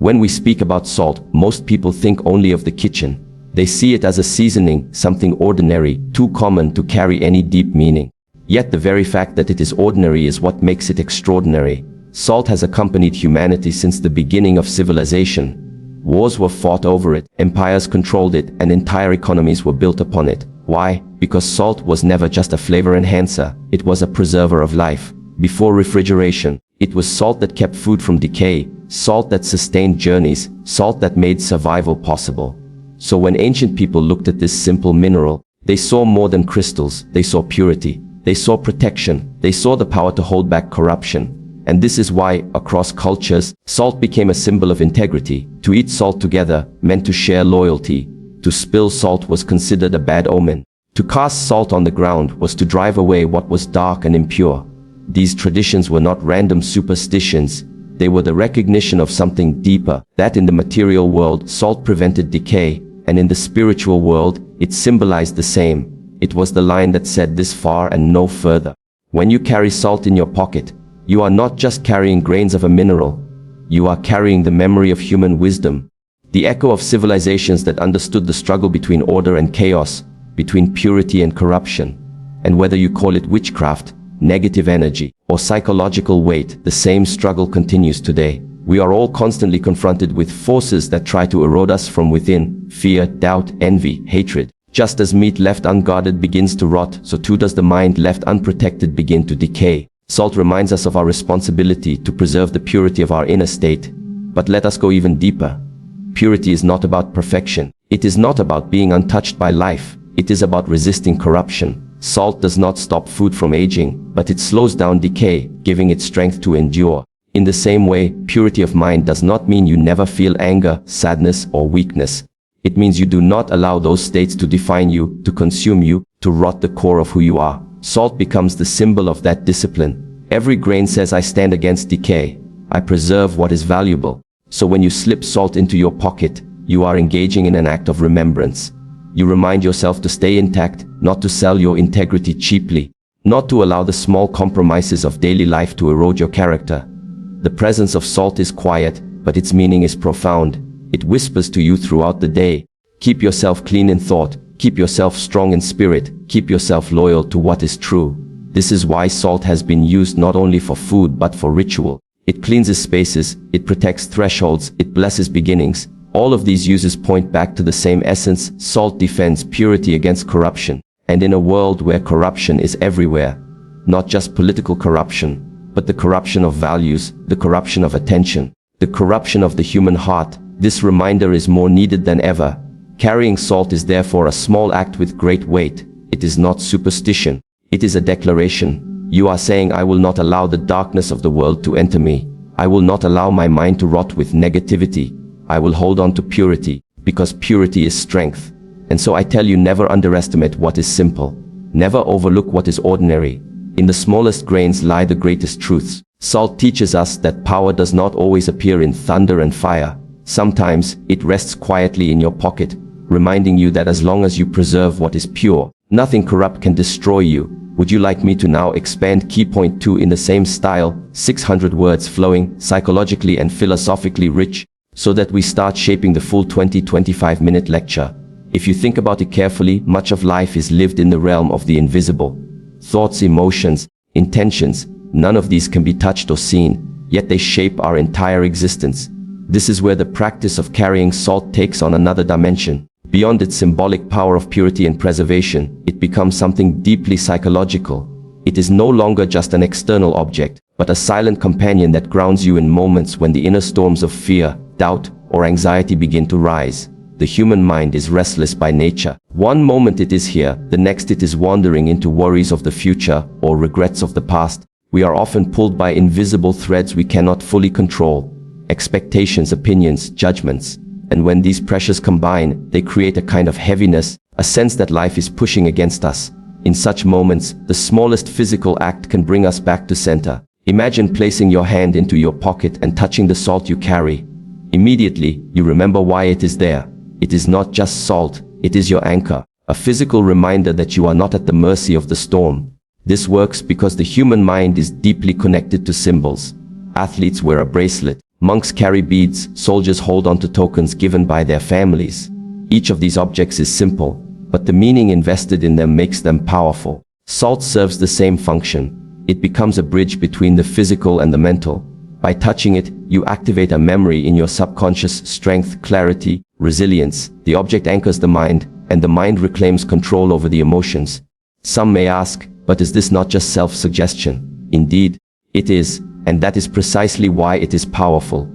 When we speak about salt, most people think only of the kitchen. They see it as a seasoning, something ordinary, too common to carry any deep meaning. Yet the very fact that it is ordinary is what makes it extraordinary. Salt has accompanied humanity since the beginning of civilization. Wars were fought over it, empires controlled it, and entire economies were built upon it. Why? Because salt was never just a flavor enhancer, it was a preserver of life. Before refrigeration, it was salt that kept food from decay, salt that sustained journeys, salt that made survival possible. So when ancient people looked at this simple mineral, they saw more than crystals, they saw purity, they saw protection, they saw the power to hold back corruption. And this is why, across cultures, salt became a symbol of integrity. To eat salt together meant to share loyalty. To spill salt was considered a bad omen. To cast salt on the ground was to drive away what was dark and impure. These traditions were not random superstitions. They were the recognition of something deeper, that in the material world, salt prevented decay, and in the spiritual world, it symbolized the same. It was the line that said this far and no further. When you carry salt in your pocket, you are not just carrying grains of a mineral. You are carrying the memory of human wisdom, the echo of civilizations that understood the struggle between order and chaos, between purity and corruption. And whether you call it witchcraft, negative energy, or psychological weight, the same struggle continues today. We are all constantly confronted with forces that try to erode us from within: fear, doubt, envy, hatred. Just as meat left unguarded begins to rot, so too does the mind left unprotected begin to decay. Salt reminds us of our responsibility to preserve the purity of our inner state. But let us go even deeper. Purity is not about perfection. It is not about being untouched by life. It is about resisting corruption. Salt does not stop food from aging, but it slows down decay, giving it strength to endure. In the same way, purity of mind does not mean you never feel anger, sadness, or weakness. It means you do not allow those states to define you, to consume you, to rot the core of who you are. Salt becomes the symbol of that discipline. Every grain says, I stand against decay. I preserve what is valuable. So when you slip salt into your pocket, you are engaging in an act of remembrance. You remind yourself to stay intact, not to sell your integrity cheaply, not to allow the small compromises of daily life to erode your character. The presence of salt is quiet, but its meaning is profound. It whispers to you throughout the day. Keep yourself clean in thought. Keep yourself strong in spirit. Keep yourself loyal to what is true. This is why salt has been used not only for food but for ritual. It cleanses spaces, it protects thresholds, it blesses beginnings. All of these uses point back to the same essence. Salt defends purity against corruption. And in a world where corruption is everywhere, not just political corruption, but the corruption of values, the corruption of attention, the corruption of the human heart, this reminder is more needed than ever. Carrying salt is therefore a small act with great weight. It is not superstition. It is a declaration. You are saying, I will not allow the darkness of the world to enter me. I will not allow my mind to rot with negativity. I will hold on to purity, because purity is strength. And so I tell you, never underestimate what is simple. Never overlook what is ordinary. In the smallest grains lie the greatest truths. Salt teaches us that power does not always appear in thunder and fire. Sometimes it rests quietly in your pocket, reminding you that as long as you preserve what is pure, nothing corrupt can destroy you. Would you like me to now expand key point 2 in the same style, 600 words flowing, psychologically and philosophically rich, so that we start shaping the full 20-25 minute lecture? If you think about it carefully, much of life is lived in the realm of the invisible. Thoughts, emotions, intentions, none of these can be touched or seen, yet they shape our entire existence. This is where the practice of carrying salt takes on another dimension. Beyond its symbolic power of purity and preservation, it becomes something deeply psychological. It is no longer just an external object, but a silent companion that grounds you in moments when the inner storms of fear, doubt, or anxiety begin to rise. The human mind is restless by nature. One moment it is here, the next it is wandering into worries of the future or regrets of the past. We are often pulled by invisible threads we cannot fully control. Expectations, opinions, judgments. And when these pressures combine, they create a kind of heaviness, a sense that life is pushing against us. In such moments, the smallest physical act can bring us back to center. Imagine placing your hand into your pocket and touching the salt you carry. Immediately, you remember why it is there. It is not just salt, it is your anchor, a physical reminder that you are not at the mercy of the storm. This works because the human mind is deeply connected to symbols. Athletes wear a bracelet, Monks carry beads, soldiers hold on to tokens given by their families. Each of these objects is simple, but the meaning invested in them makes them powerful. Salt serves the same function. It becomes a bridge between the physical and the mental. By touching it, you activate a memory in your subconscious: strength, clarity, resilience. The object anchors the mind, and the mind reclaims control over the emotions. Some may ask, but is this not just self-suggestion? Indeed, it is, and that is precisely why it is powerful.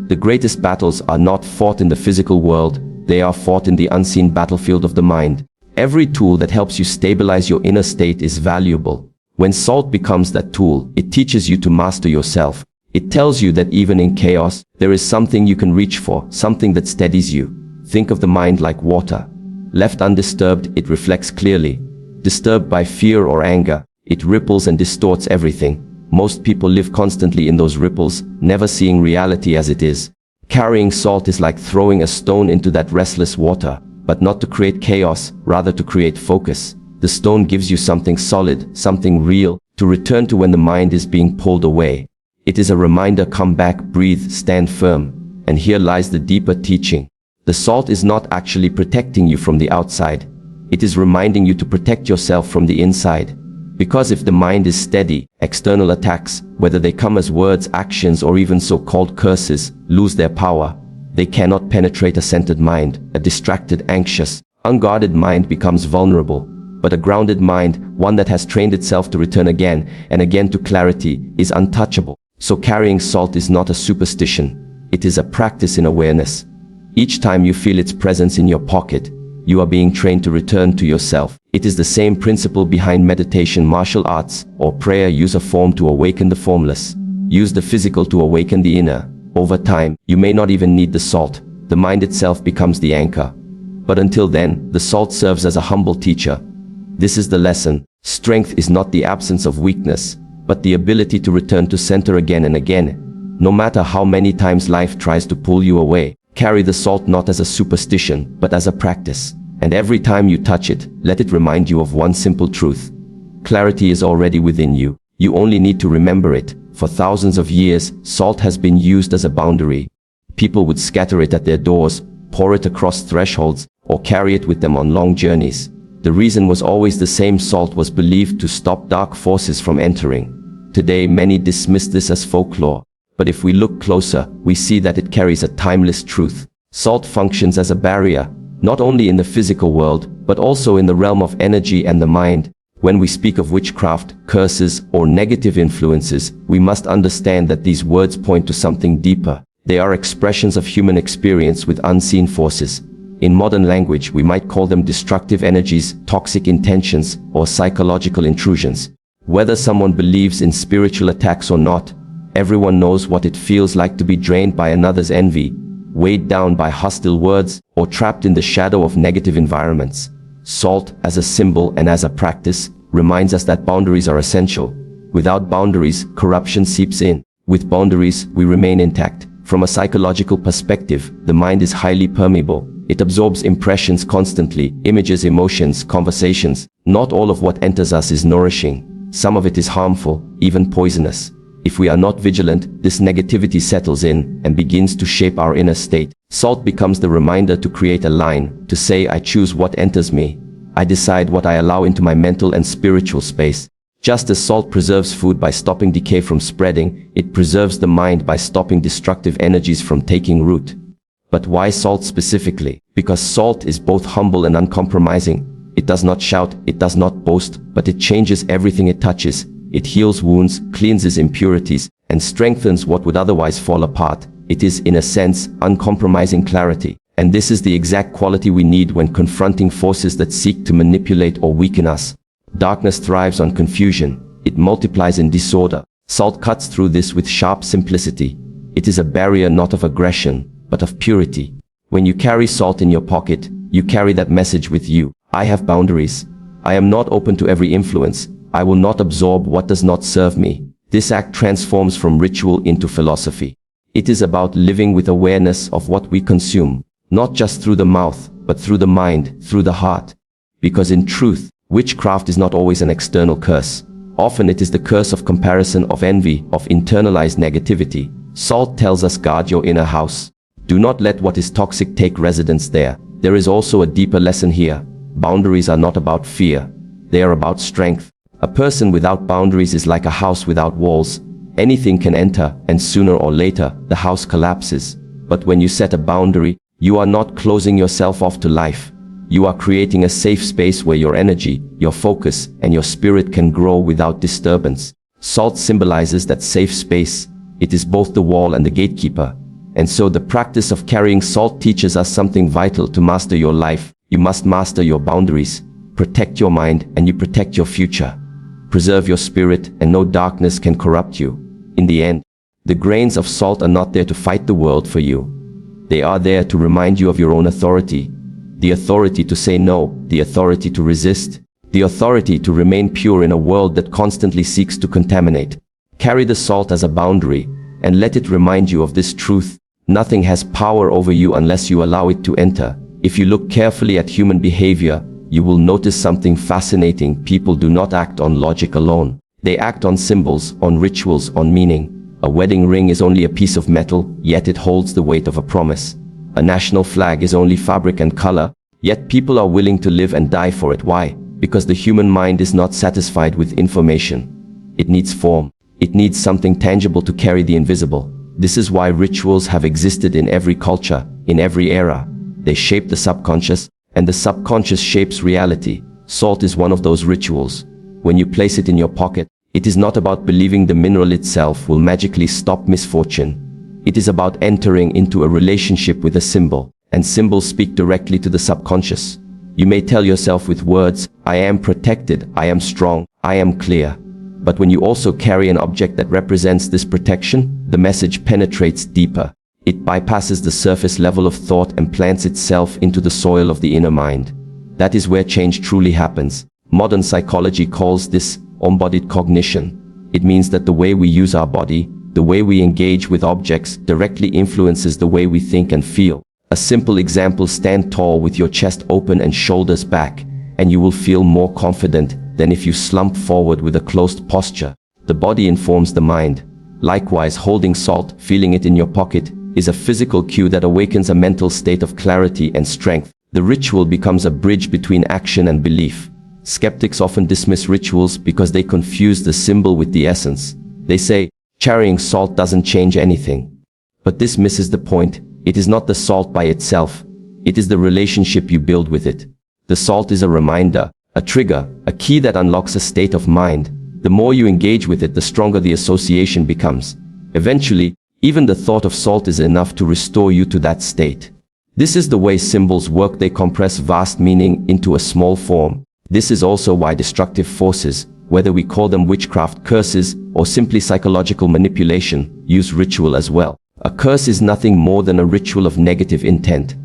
The greatest battles are not fought in the physical world, they are fought in the unseen battlefield of the mind. Every tool that helps you stabilize your inner state is valuable. When salt becomes that tool, it teaches you to master yourself. It tells you that even in chaos, there is something you can reach for, something that steadies you. Think of the mind like water. Left undisturbed, it reflects clearly. Disturbed by fear or anger, it ripples and distorts everything. Most people live constantly in those ripples, never seeing reality as it is. Carrying salt is like throwing a stone into that restless water, but not to create chaos, rather to create focus. The stone gives you something solid, something real, to return to when the mind is being pulled away. It is a reminder: come back, breathe, stand firm. And here lies the deeper teaching. The salt is not actually protecting you from the outside. It is reminding you to protect yourself from the inside. Because if the mind is steady, external attacks, whether they come as words, actions, or even so-called curses, lose their power. They cannot penetrate a centered mind. A distracted, anxious, unguarded mind becomes vulnerable. But a grounded mind, one that has trained itself to return again and again to clarity, is untouchable. So carrying salt is not a superstition. It is a practice in awareness. Each time you feel its presence in your pocket, you are being trained to return to yourself. It is the same principle behind meditation, martial arts, or prayer. Use a form to awaken the formless. Use the physical to awaken the inner. Over time, you may not even need the salt. The mind itself becomes the anchor. But until then, the salt serves as a humble teacher. This is the lesson. Strength is not the absence of weakness, but the ability to return to center again and again. No matter how many times life tries to pull you away, carry the salt not as a superstition, but as a practice. And every time you touch it, let it remind you of one simple truth. Clarity is already within you. You only need to remember it. For thousands of years, salt has been used as a boundary. People would scatter it at their doors, pour it across thresholds, or carry it with them on long journeys. The reason was always the same: salt was believed to stop dark forces from entering. Today, many dismiss this as folklore. But if we look closer, we see that it carries a timeless truth. Salt functions as a barrier, not only in the physical world, but also in the realm of energy and the mind. When we speak of witchcraft, curses, or negative influences, we must understand that these words point to something deeper. They are expressions of human experience with unseen forces. In modern language, we might call them destructive energies, toxic intentions, or psychological intrusions. Whether someone believes in spiritual attacks or not, everyone knows what it feels like to be drained by another's envy, weighed down by hostile words, or trapped in the shadow of negative environments. Salt, as a symbol and as a practice, reminds us that boundaries are essential. Without boundaries, corruption seeps in. With boundaries, we remain intact. From a psychological perspective, the mind is highly permeable. It absorbs impressions constantly, images, emotions, conversations. Not all of what enters us is nourishing. Some of it is harmful, even poisonous. If we are not vigilant, this negativity settles in and begins to shape our inner state. Salt becomes the reminder to create a line, to say, I choose what enters me. I decide what I allow into my mental and spiritual space. Just as salt preserves food by stopping decay from spreading, it preserves the mind by stopping destructive energies from taking root. But why salt specifically? Because salt is both humble and uncompromising. It does not shout, it does not boast, but it changes everything it touches. It heals wounds, cleanses impurities, and strengthens what would otherwise fall apart. It is, in a sense, uncompromising clarity. And this is the exact quality we need when confronting forces that seek to manipulate or weaken us. Darkness thrives on confusion. It multiplies in disorder. Salt cuts through this with sharp simplicity. It is a barrier not of aggression, but of purity. When you carry salt in your pocket, you carry that message with you. I have boundaries. I am not open to every influence. I will not absorb what does not serve me. This act transforms from ritual into philosophy. It is about living with awareness of what we consume, not just through the mouth, but through the mind, through the heart. Because in truth, witchcraft is not always an external curse. Often it is the curse of comparison, of envy, of internalized negativity. Salt tells us guard your inner house. Do not let what is toxic take residence there. There is also a deeper lesson here. Boundaries are not about fear. They are about strength. A person without boundaries is like a house without walls. Anything can enter, and sooner or later, the house collapses. But when you set a boundary, you are not closing yourself off to life. You are creating a safe space where your energy, your focus, and your spirit can grow without disturbance. Salt symbolizes that safe space. It is both the wall and the gatekeeper. And so the practice of carrying salt teaches us something vital to master your life. You must master your boundaries, protect your mind, and you protect your future. Preserve your spirit, and no darkness can corrupt you. In the end, the grains of salt are not there to fight the world for you. They are there to remind you of your own authority. The authority to say no, the authority to resist, the authority to remain pure in a world that constantly seeks to contaminate. Carry the salt as a boundary, and let it remind you of this truth. Nothing has power over you unless you allow it to enter. If you look carefully at human behavior, you will notice something fascinating. People do not act on logic alone. They act on symbols, on rituals, on meaning. A wedding ring is only a piece of metal, yet it holds the weight of a promise. A national flag is only fabric and color, yet people are willing to live and die for it. Why? Because the human mind is not satisfied with information. It needs form. It needs something tangible to carry the invisible. This is why rituals have existed in every culture, in every era. They shape the subconscious, and the subconscious shapes reality. Salt is one of those rituals. When you place it in your pocket, it is not about believing the mineral itself will magically stop misfortune. It is about entering into a relationship with a symbol, and symbols speak directly to the subconscious. You may tell yourself with words, I am protected, I am strong, I am clear. But when you also carry an object that represents this protection, the message penetrates deeper. It bypasses the surface level of thought and plants itself into the soil of the inner mind. That is where change truly happens. Modern psychology calls this embodied cognition. It means that the way we use our body, the way we engage with objects, directly influences the way we think and feel. A simple example: stand tall with your chest open and shoulders back, and you will feel more confident than if you slump forward with a closed posture. The body informs the mind. Likewise, holding salt, feeling it in your pocket, is a physical cue that awakens a mental state of clarity and strength. The ritual becomes a bridge between action and belief. Skeptics often dismiss rituals because they confuse the symbol with the essence. They say, carrying salt doesn't change anything. But this misses the point. It is not the salt by itself. It is the relationship you build with it. The salt is a reminder, a trigger, a key that unlocks a state of mind. The more you engage with it, the stronger the association becomes. Eventually, even the thought of salt is enough to restore you to that state. This is the way symbols work. They compress vast meaning into a small form. This is also why destructive forces, whether we call them witchcraft, curses, or simply psychological manipulation, use ritual as well. A curse is nothing more than a ritual of negative intent.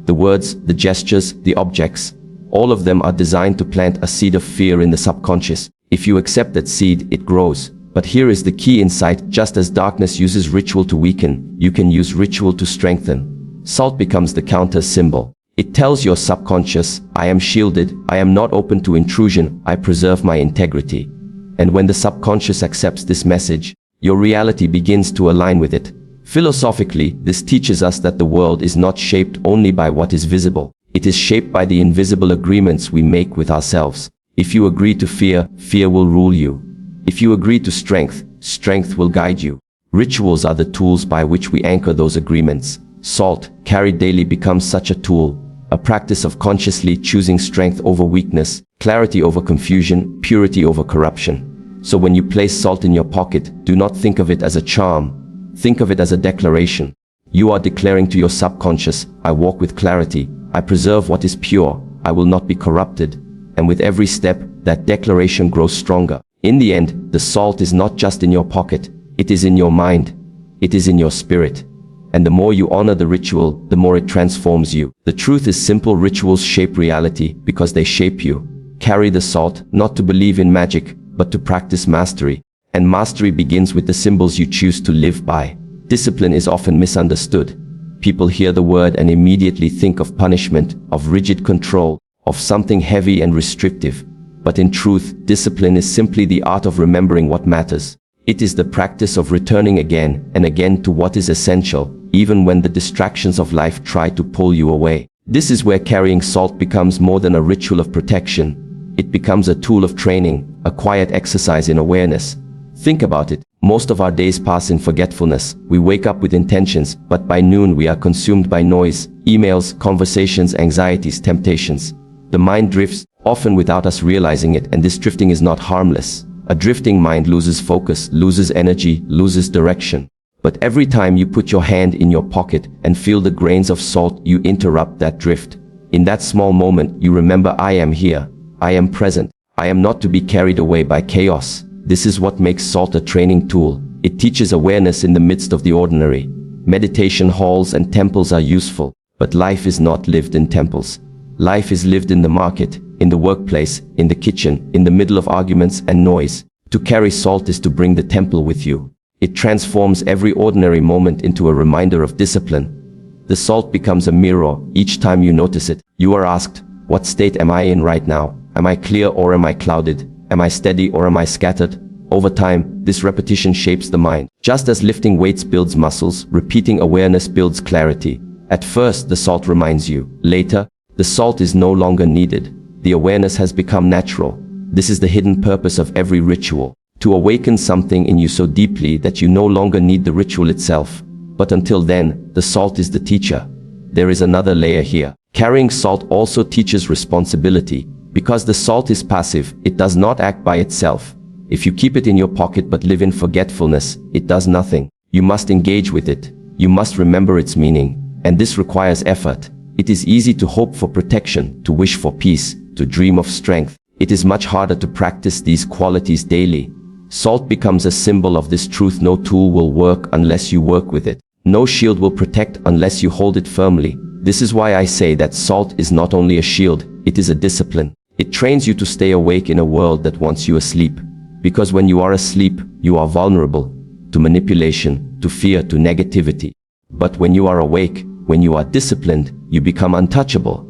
The words, the gestures, the objects, all of them are designed to plant a seed of fear in the subconscious. If you accept that seed, it grows. But here is the key insight: just as darkness uses ritual to weaken, you can use ritual to strengthen. Salt becomes the counter symbol. It tells your subconscious, I am shielded, I am not open to intrusion, I preserve my integrity. And when the subconscious accepts this message, your reality begins to align with it. Philosophically, this teaches us that the world is not shaped only by what is visible. It is shaped by the invisible agreements we make with ourselves. If you agree to fear, fear will rule you. If you agree to strength, strength will guide you. Rituals are the tools by which we anchor those agreements. Salt, carried daily, becomes such a tool, a practice of consciously choosing strength over weakness, clarity over confusion, purity over corruption. So when you place salt in your pocket, do not think of it as a charm. Think of it as a declaration. You are declaring to your subconscious, I walk with clarity, I preserve what is pure, I will not be corrupted. And with every step, that declaration grows stronger. In the end, the salt is not just in your pocket, it is in your mind, it is in your spirit. And the more you honor the ritual, the more it transforms you. The truth is simple: rituals shape reality because they shape you. Carry the salt, not to believe in magic, but to practice mastery. And mastery begins with the symbols you choose to live by. Discipline is often misunderstood. People hear the word and immediately think of punishment, of rigid control, of something heavy and restrictive. But in truth, discipline is simply the art of remembering what matters. It is the practice of returning again and again to what is essential, even when the distractions of life try to pull you away. This is where carrying salt becomes more than a ritual of protection. It becomes a tool of training, a quiet exercise in awareness. Think about it. Most of our days pass in forgetfulness. We wake up with intentions, but by noon we are consumed by noise, emails, conversations, anxieties, temptations. The mind drifts, often without us realizing it, and this drifting is not harmless. A drifting mind loses focus, loses energy, loses direction. But every time you put your hand in your pocket and feel the grains of salt, you interrupt that drift. In that small moment, you remember, I am here. I am present. I am not to be carried away by chaos. This is what makes salt a training tool. It teaches awareness in the midst of the ordinary. Meditation halls and temples are useful, but life is not lived in temples. Life is lived in the market, in the workplace, in the kitchen, in the middle of arguments and noise. To carry salt is to bring the temple with you. It transforms every ordinary moment into a reminder of discipline. The salt becomes a mirror. Each time you notice it, you are asked, what state am I in right now? Am I clear or am I clouded? Am I steady or am I scattered? Over time, this repetition shapes the mind. Just as lifting weights builds muscles, repeating awareness builds clarity. At first, the salt reminds you. Later, the salt is no longer needed. The awareness has become natural. This is the hidden purpose of every ritual. To awaken something in you so deeply that you no longer need the ritual itself. But until then, the salt is the teacher. There is another layer here. Carrying salt also teaches responsibility. Because the salt is passive, it does not act by itself. If you keep it in your pocket but live in forgetfulness, it does nothing. You must engage with it. You must remember its meaning. And this requires effort. It is easy to hope for protection, to wish for peace, to dream of strength. It is much harder to practice these qualities daily. Salt becomes a symbol of this truth. No tool will work unless you work with it. No shield will protect unless you hold it firmly. This is why I say that salt is not only a shield, it is a discipline. It trains you to stay awake in a world that wants you asleep. Because when you are asleep, you are vulnerable to manipulation, to fear, to negativity. But when you are awake, when you are disciplined, you become untouchable.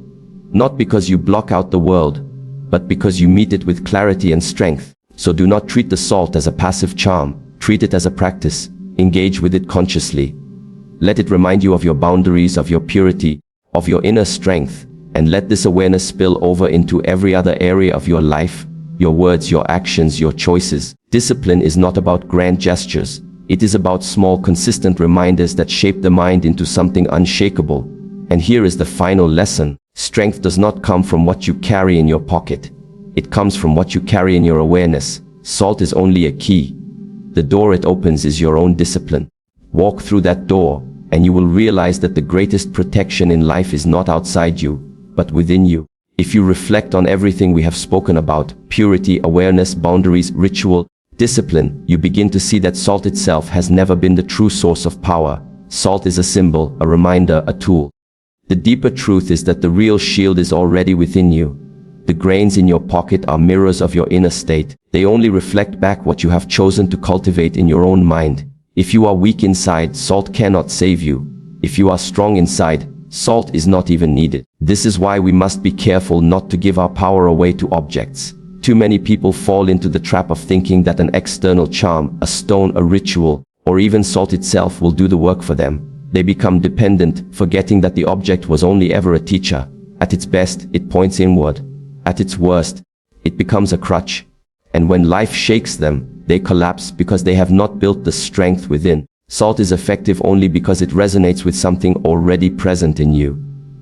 Not because you block out the world, but because you meet it with clarity and strength. So do not treat the salt as a passive charm. Treat it as a practice. Engage with it consciously. Let it remind you of your boundaries, of your purity, of your inner strength. And let this awareness spill over into every other area of your life, your words, your actions, your choices. Discipline is not about grand gestures. It is about small, consistent reminders that shape the mind into something unshakable. And here is the final lesson. Strength does not come from what you carry in your pocket. It comes from what you carry in your awareness. Salt is only a key. The door it opens is your own discipline. Walk through that door, and you will realize that the greatest protection in life is not outside you, but within you. If you reflect on everything we have spoken about, purity, awareness, boundaries, ritual, discipline, you begin to see that salt itself has never been the true source of power. Salt is a symbol, a reminder, a tool. The deeper truth is that the real shield is already within you. The grains in your pocket are mirrors of your inner state. They only reflect back what you have chosen to cultivate in your own mind. If you are weak inside, salt cannot save you. If you are strong inside, salt is not even needed. This is why we must be careful not to give our power away to objects. Too many people fall into the trap of thinking that an external charm, a stone, a ritual, or even salt itself will do the work for them. They become dependent, forgetting that the object was only ever a teacher. At its best, it points inward. At its worst, it becomes a crutch. And when life shakes them, they collapse because they have not built the strength within. Salt is effective only because it resonates with something already present in you.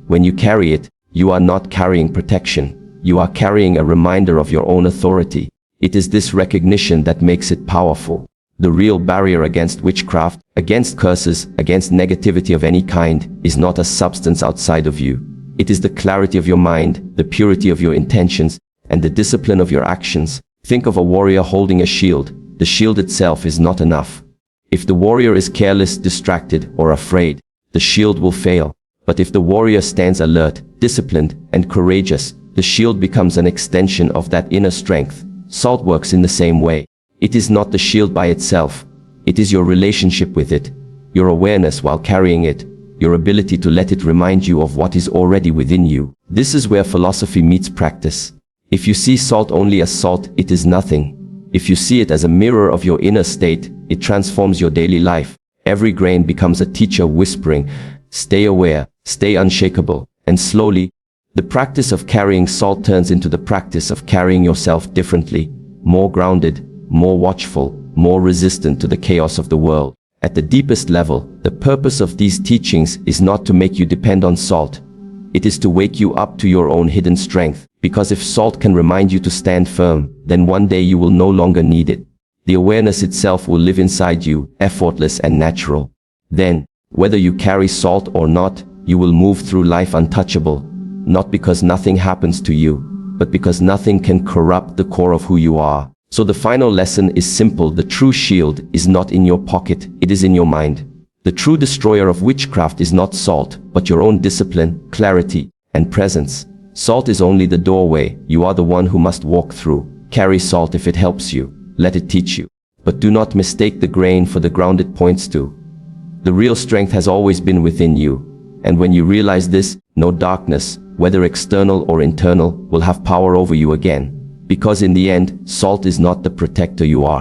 When you carry it, you are not carrying protection. You are carrying a reminder of your own authority. It is this recognition that makes it powerful. The real barrier against witchcraft, against curses, against negativity of any kind, is not a substance outside of you. It is the clarity of your mind, the purity of your intentions, and the discipline of your actions. Think of a warrior holding a shield. The shield itself is not enough. If the warrior is careless, distracted, or afraid, the shield will fail. But if the warrior stands alert, disciplined, and courageous, the shield becomes an extension of that inner strength. Salt works in the same way. It is not the shield by itself. It is your relationship with it, your awareness while carrying it, your ability to let it remind you of what is already within you. This is where philosophy meets practice. If you see salt only as salt, it is nothing. If you see it as a mirror of your inner state, it transforms your daily life. Every grain becomes a teacher whispering, "Stay aware, stay unshakable," and slowly, the practice of carrying salt turns into the practice of carrying yourself differently, more grounded, more watchful, more resistant to the chaos of the world. At the deepest level, the purpose of these teachings is not to make you depend on salt. It is to wake you up to your own hidden strength, because if salt can remind you to stand firm, then one day you will no longer need it. The awareness itself will live inside you, effortless and natural. Then, whether you carry salt or not, you will move through life untouchable, not because nothing happens to you, but because nothing can corrupt the core of who you are. So the final lesson is simple: the true shield is not in your pocket, it is in your mind. The true destroyer of witchcraft is not salt, but your own discipline, clarity, and presence. Salt is only the doorway, you are the one who must walk through. Carry salt if it helps you, let it teach you. But do not mistake the grain for the ground it points to. The real strength has always been within you. And when you realize this, no darkness, whether external or internal, will have power over you again. Because in the end, salt is not the protector you are.